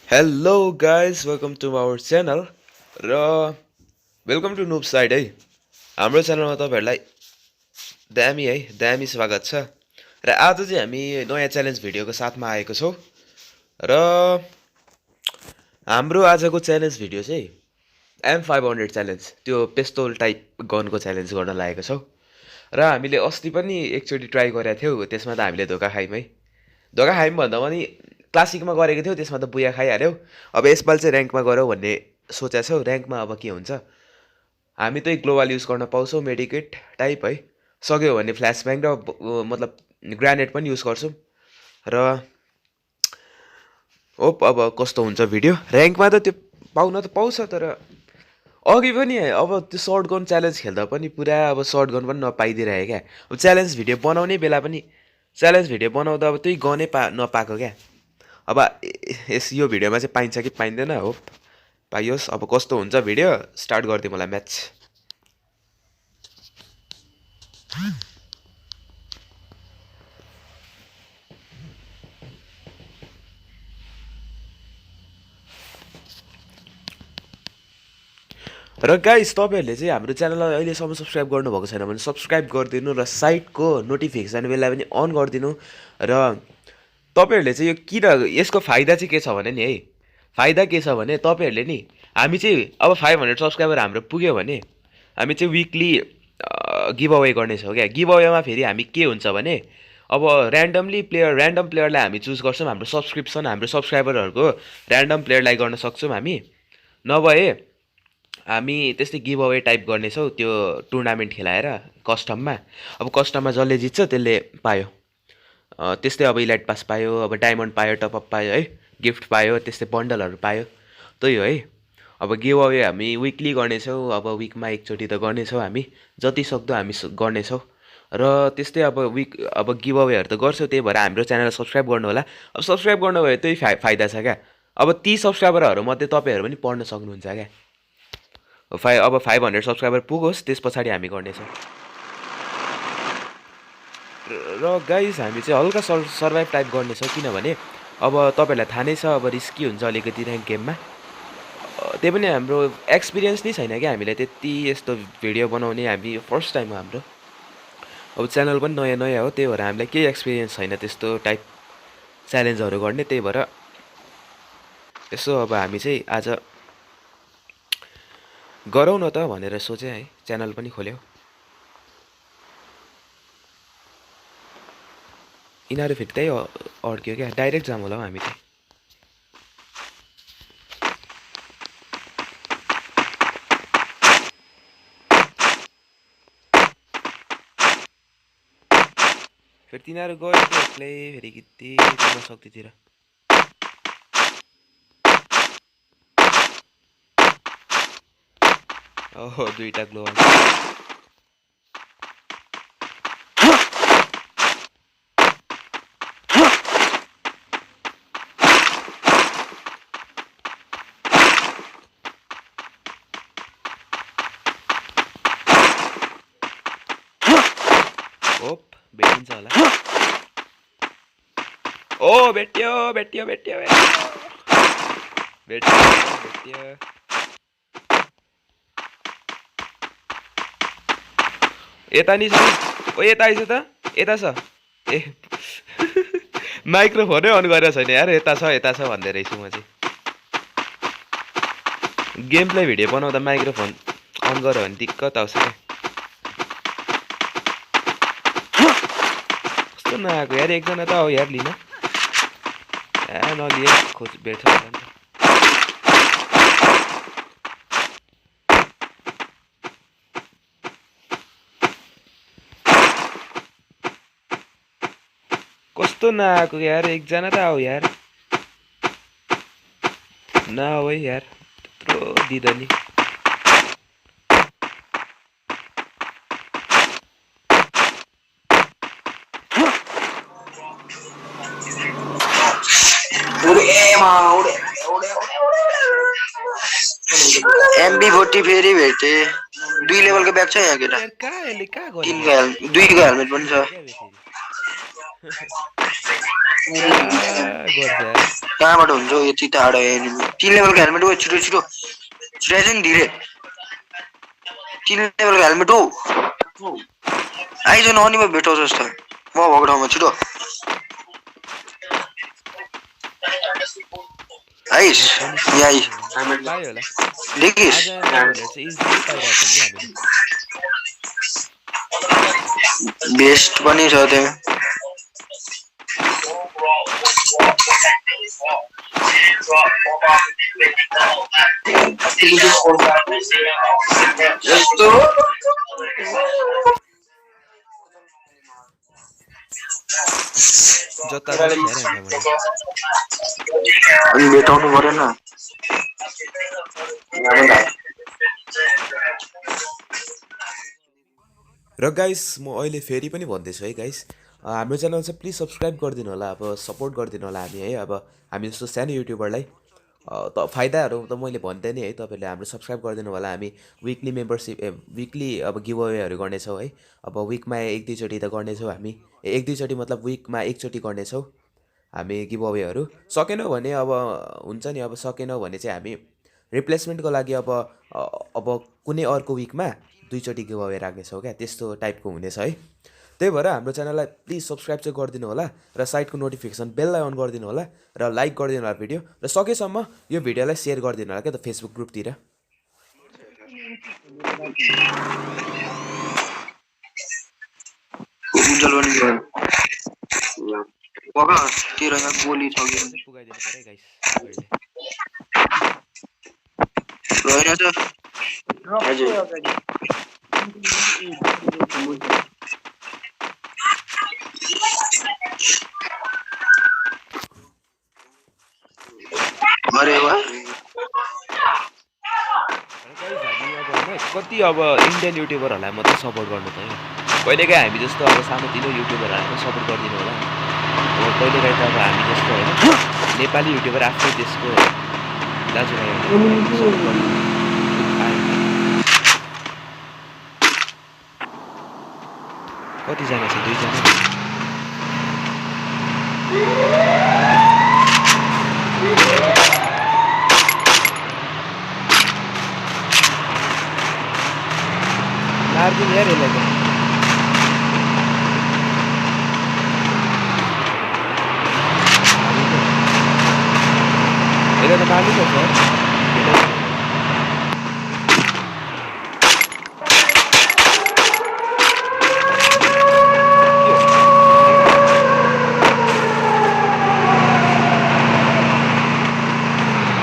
Hello guys, welcome to our channel र welcome to नूबसाइड है। हाम्रो च्यानलमा तपाईहरुलाई दामी स्वागत छ। र आज चाहिँ हामी नयाँ च्यालेन्ज भिडियोको साथमा आएको छौं। र हाम्रो आजको च्यालेन्ज भिडियो चाहिँ M500 च्यालेन्ज, त्यो पिस्तोल टाइप गनको च्यालेन्ज गर्न लागेको छौं। र हामीले अस्ति पनि एकचोटी ट्राई गरेका थियौ, त्यसमा त हामीले धोका खायौं है। धोका खायौं भन्दा पनि क्लासिकमा गरेको थियौ, त्यसमा त बुया खाइहाल्यौ। अब यसपाल चाहिँ र्याङ्कमा गरौ भन्ने सोचेको छौ। र्याङ्कमा अब के हुन्छ, हामी चाहिँ ग्लोबल युज गर्न पाउँछौं, मेडिकेट टाइप है। सक्यो भने फ्ल्यास ब्याङ र मतलब ग्रेनेड पनि युज गर्छौं। र होप अब कस्तो हुन्छ भिडियो। र्याङ्कमा त त्यो पाउन त पाउँछ, तर अघि पनि अब त्यो सर्ट गन च्यालेन्ज खेल्दा पनि पुरा अब सर्ट गन पनि नपाइदिरहे क्या। अब च्यालेन्ज भिडियो बनाउने बेला पनि च्यालेन्ज भिडियो बनाउँदा अब त्यही गनै नपाएको क्या। अब यो भिडियोमा चाहिँ पाइन्छ कि पाइँदैन, हो पाइयोस्। अब कस्तो हुन्छ भिडियो, स्टार्ट गरिदिउँ मलाई म्याच। र गाइस, तपाईहरुले चाहिँ हाम्रो च्यानललाई अहिलेसम्म सब्स्क्राइब गर्नुभएको छैन भने सब्स्क्राइब गरिदिनु र साइडको नोटिफिकेसन बेललाई पनि अन गरिदिनु। र तपाईहरुले चाहिँ यो किन, यसको फाइदा चाहिँ के छ भने नि है, फाइदा के छ भने तपाईहरुले नि, हामी चाहिँ अब 500 सब्स्क्राइबर हाम्रो पुग्यो भने हामी चाहिँ विकली गिभ अवे गर्नेछौँ क्या। गिभ अवेमा फेरि हामी के हुन्छ भने, अब ऱ्यान्डम प्लेयरलाई हामी चुज गर्छौँ। हाम्रो सब्सक्राइबरहरूको ऱ्यान्डम प्लेयरलाई गर्न सक्छौँ हामी। नभए हामी त्यस्तै गिभ अवे टाइप गर्नेछौँ, त्यो टुर्नामेन्ट खेलाएर कस्टममा। अब कस्टममा जसले जित्छ त्यसले पायो। त्यस्तै अब इलाइट पास पायो, अब डायमन्ड पायो, टपअप पायो है, गिफ्ट पायो, त्यस्तै बन्डलहरू पायो। त्यही हो है। अब गिभ अवे हामी विकली गर्नेछौँ। अब विकमा एकचोटि त गर्नेछौँ हामी, जति सक्दो हामी गर्नेछौँ। र त्यस्तै अब गिभ अवेहरू त गर्छौँ, त्यही भएर हाम्रो च्यानल सब्स्क्राइब गर्नु होला। अब सब्स्क्राइब गर्नुभयो त्यही फाइदा छ क्या। अब 30 सब्स्क्राइबरहरू मध्ये तपाईँहरू पनि पढ्न सक्नुहुन्छ क्या। अब 500 सब्स्क्राइबर पुगोस्, त्यस पछाडि हामी गर्नेछौँ। र गाइस, हामी चाहिँ हल्का सर्भाइभ टाइप गर्नेछौँ, किनभने अब तपाईँहरूलाई थाहा नै छ अब रिस्की हुन्छ अलिकति र्याङ्क गेममा। त्यही पनि हाम्रो एक्सपिरियन्स नै छैन क्या हामीलाई त्यति यस्तो भिडियो बनाउने। हामी फर्स्ट टाइम हो हाम्रो, अब च्यानल पनि नयाँ नयाँ हो, त्यही भएर हामीलाई केही एक्सपिरियन्स छैन त्यस्तो टाइप च्यालेन्जहरू गर्ने। त्यही भएर यसो अब हामी चाहिँ आज गरौँ न त भनेर सोचेँ है, च्यानल पनि खोल्यो। यिनीहरू फेरि त्यही अड्क्यो क्या, डाइरेक्ट जाम होला हौ हामी चाहिँ। फेरि तिनीहरू गयो एक्लै, फेरि किति शक्तितिर। ओहो, दुईटा ग्लोबल। होप भेटिन्छ होला। ओ भेट्यो भेट्यो भेट्यो भेट्यो भेट्यो। यता नि छ, ओ यता आइछ त, यता छ। ए माइक्रोफोनै अन गरेर छैन यार, यता छ भन्दै रहेछु म चाहिँ। गेम प्ले भिडियो बनाउँदा माइक्रोफोन अन गर्यो भने दिक्कत आउँछ क्या। कस्तो नआएको यार, एकजना त हो यार लिन। नलिए खोज भेट्छ होला नि त। कस्तो नआएको यार, एकजना त आऊ यार। नआऊ है यार, त्यत्रो दिँदा नि। MP40 फेरि भेटे। 2 लेभलको ब्याग छ यहाँ केटा। 2 को हेलमेट पनि छ। गर्छ यार कहाँबाट हुन्छ हौ यति टाढो एनिमी 3 लेभलको हेलमेट हो छिटो छिटो छिटो नि धीरे 3 लेभलको हेलमेट हो आइज न अनि म भेटौ जस्तो म भएको ठाउँमा छिटो आइस नेट पनि यहाँ स्लो आइ पायो होला देखिस आज एम500 चाहिँ इजिली पाइरहेको छ कि हामीले बेस्ट पनि छ त्यहाँ यस्तो जता पनि छ यार एम500 अनि भेटाउनु परेन र गाइस म अहिले फेरि पनि भन्दैछु है गाइस हाम्रो च्यानल चाहिँ प्लिज सब्सक्राइब गरिदिनु होला अब सपोर्ट गरिदिनु होला हामी है अब हामी जस्तो सानो युट्युबरलाई त फाइदाहरू त मैले भन्दै नि है तपाईँहरूले हाम्रो सब्सक्राइब गरिदिनु होला हामी विकली मेम्बरसिप विकली अब गिभ अवेहरू गर्नेछौँ है अब विकमा एक दुईचोटि त गर्नेछौँ हामी एक दुईचोटि मतलब विकमा एकचोटि गर्नेछौँ हामी गिभ अवेहरू सकेनौँ भने अब हुन्छ नि अब सकेनौँ भने चाहिँ हामी रिप्लेसमेन्टको लागि अब कुनै अर्को विकमा दुईचोटि गिभ अवे राख्नेछौँ क्या त्यस्तो टाइपको हुनेछ है त्यही भएर हाम्रो च्यानललाई प्लिज सब्सक्राइब चाहिँ गरिदिनु होला र साइडको नोटिफिकेसन बेललाई अन गरिदिनु होला र लाइक गरिदिनु होला भिडियो र सकेसम्म यो भिडियोलाई सेयर गरिदिनु होला क्या त फेसबुक ग्रुपतिर उज्जवल पनि गयो पक्का तेरो यहाँ गोली छ कि चाहिँ पुगाइदिनु पऱ्यो गाइस तपाईँहरूले होइन त हजुर अरे वाह गाइस हामी अब होइन कति अब इन्डियन युट्युबरहरूलाई मात्रै सपोर्ट गर्नु त कहिलेकाहीँ हामी जस्तो अब सानोतिनो युट्युबरहरूलाई पनि सपोर्ट गरिदिनु होला अब कहिलेकाहीँ त अब हामी जस्तो होइन नेपाली युट्युबर आफ्नै देशको दाजुभाइहरूलाई सपोर्ट गरिदिनु कतिजना छ 2 जना मार्दिनु यार यसलाई त यसलाई त मार्नुपर्छ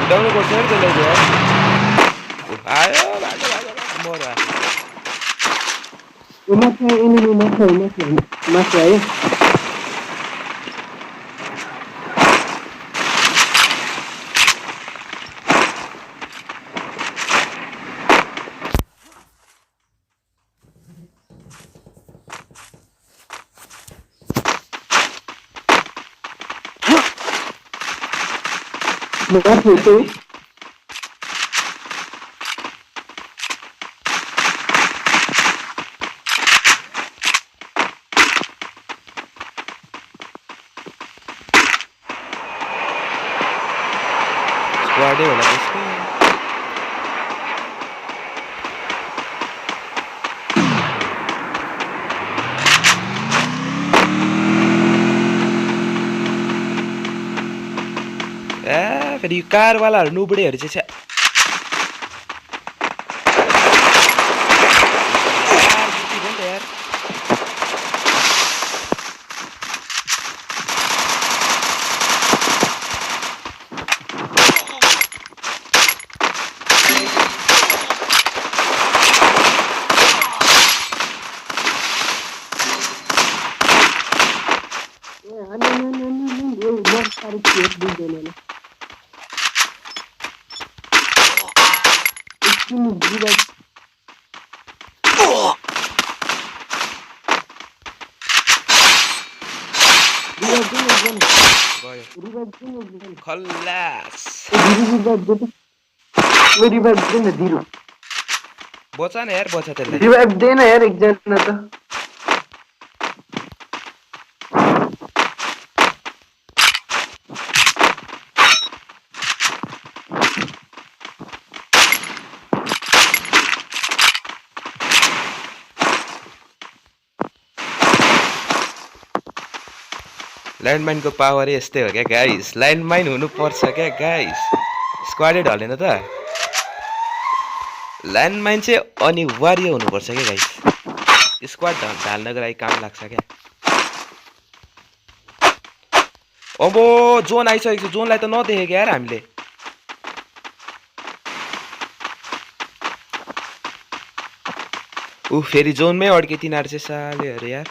उठाउनु पर्छ यार त्यसलाई चाहिँ आयो मर माथि आयो माथि त्यो स्क्वाडै होला त्यसको फेरि यो कारवालाहरू नुबडेहरू चाहिँ छ्या यार जित्यो नि त यार गयो खल्लास बचा न यार बचा त्यसलाई रिवाइभ देन यार एकजना त ल्यान्डमाइनको पावर यस्तै हो क्या गाइस, ल्यान्डमाइन हुनुपर्छ क्या गाइस। स्क्वाडै ढलेन त, ल्यान्डमाइन चाहिँ अनिवार्य हुनुपर्छ क्या गाइस, स्क्वाड ढाल्नको लागि काम लाग्छ क्या। अब जोन आइसकेको छ, जोनलाई त नदेखेको यार हामीले। फेरि जोनमै अड्के तिनीहरू चाहिँ सालेहरू यार।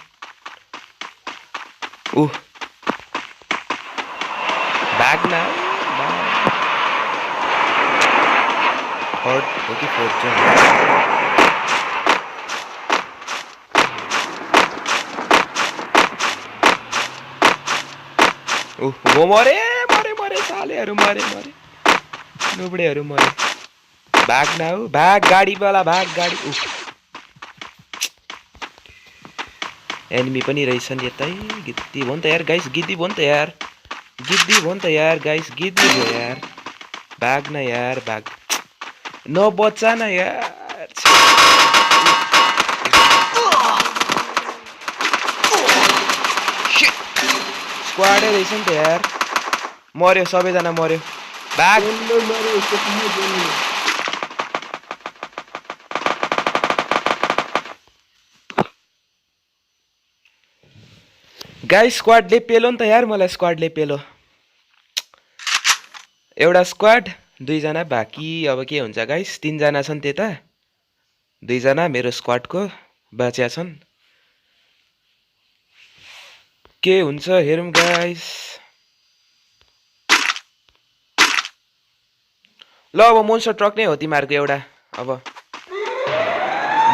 भाग्न थर्ड हो कि फोर्थ जोन। म मरे मरे मरे सालेहरू मरे मरे, नुबडेहरू मरे। भाग्न हो, भाग गाडीवाला, भाग गाडी। एनिमी पनि रहेछन् यतै। गिद्दी भयो नि त यार गाइस, गिद्दी भयो नि त यार, गिद्दी भयो नि त यार गाइस, गिद्दी भयो यार। भाग न यार, भाग नबचा न यार। स्क्वाडै रहेछ नि त यार, मर्यो सबैजना मर्यो। भाग गाइस, स्क्वाडले पेलो नि त यार मलाई, स्क्वाडले पेलो। एउटा स्क्वाड, 2 जना बाँकी। अब के हुन्छ गाइस, 3 जना छन् त्यता, 2 जना मेरो स्क्वाडको बाँचिया छन्। के हुन्छ हेरौँ गाइस। ल अब मोन्स्टर ट्रक नै हो तिमीहरूको एउटा। अब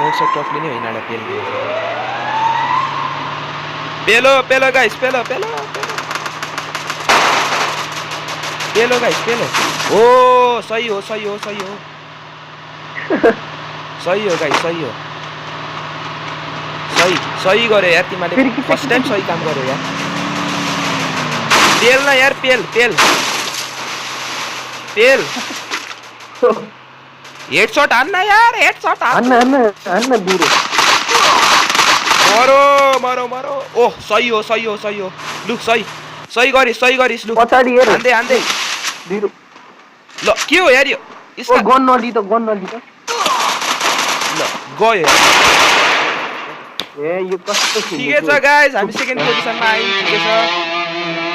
मोन्स्टर ट्रकले नै हो यिनीहरूलाई पेल्ने। पेलो पेलो गाइस, पेलो पेलो पेलो गाइस, पेलो। हो सही हो, सही हो, सही हो, सही हो गाइस, सही हो, सही सही गर्यो यार तिमीले, फर्स्ट टाइम सही काम गर्यो यार। पेल न यार, पेल पेल पेल। हेडशट हान्न यार, हेडशट हान्न बुढो। मरो मरो मरो। ओह सही हो, सही हो, सही हो। लु सही सही गरिस्, सही गरिस्। लु पछाडि हेर, हान्दै हान्दै। ल के हो यार यो, ओ गन नलि त, गन नलि त। ल गयो यार। ए यो कस्तो ठिकै छ गाइस, हामी सेकेन्ड पोजिसनमा आयौँ। ठिकै छ,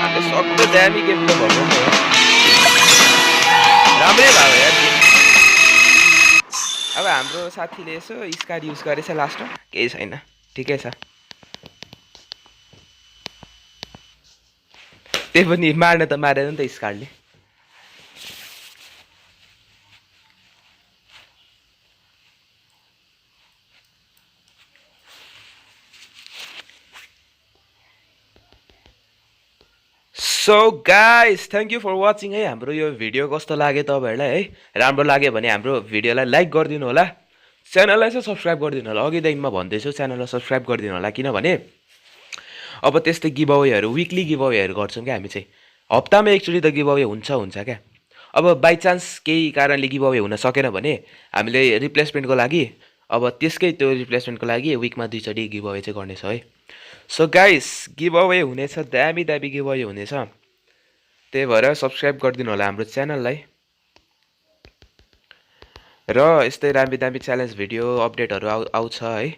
हामीले सक्दो दामी गेम त भएको नि यार, राम्रै भयो यार गेम। अब हाम्रो साथीले यसो स्कार युज गरेछ लास्टमा, केही छैन, ठिकै छ। त्यही पनि मार्न त मारेन नि त स्कारले। So guys, thank you for watching है। हाम्रो यो भिडियो कस्तो लाग्यो तपाईँहरूलाई है, राम्रो लाग्यो भने हाम्रो भिडियोलाई लाइक गरिदिनु होला, च्यानललाई चाहिँ सब्सक्राइब गरिदिनु होला। अघिदेखि म भन्दैछु च्यानललाई सब्सक्राइब गरिदिनु होला, किनभने अब त्यस्तै गिभ अवेहरू, विकली गिभ अवेहरू गर्छौँ क्या हामी चाहिँ। हप्तामा एकचोटि त गिभ अवे हुन्छ क्या। अब बाई चान्स केही कारणले गिभ अवे हुन सकेन भने हामीले रिप्लेसमेन्टको लागि, अब त्यसकै त्यो रिप्लेसमेन्टको लागि विकमा 2 चोटि गिभ अवे चाहिँ गर्नेछौँ है। सो गाइस, गिभ अवे हुनेछ, दामी दामी गिभ अवे हुनेछ, त्यही भएर सब्सक्राइब गरिदिनु होला हाम्रो च्यानललाई। र यस्तै दामी दामी च्यालेन्ज भिडियो अपडेटहरू आउँछ है।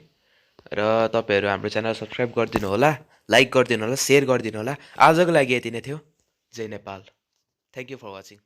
र तपाईँहरू हाम्रो च्यानल सब्सक्राइब गरिदिनु होला, लाइक गरिदिनु होला, सेयर गरिदिनु होला। आजको लागि यति नै थियो। जय Nepal, thank you for watching.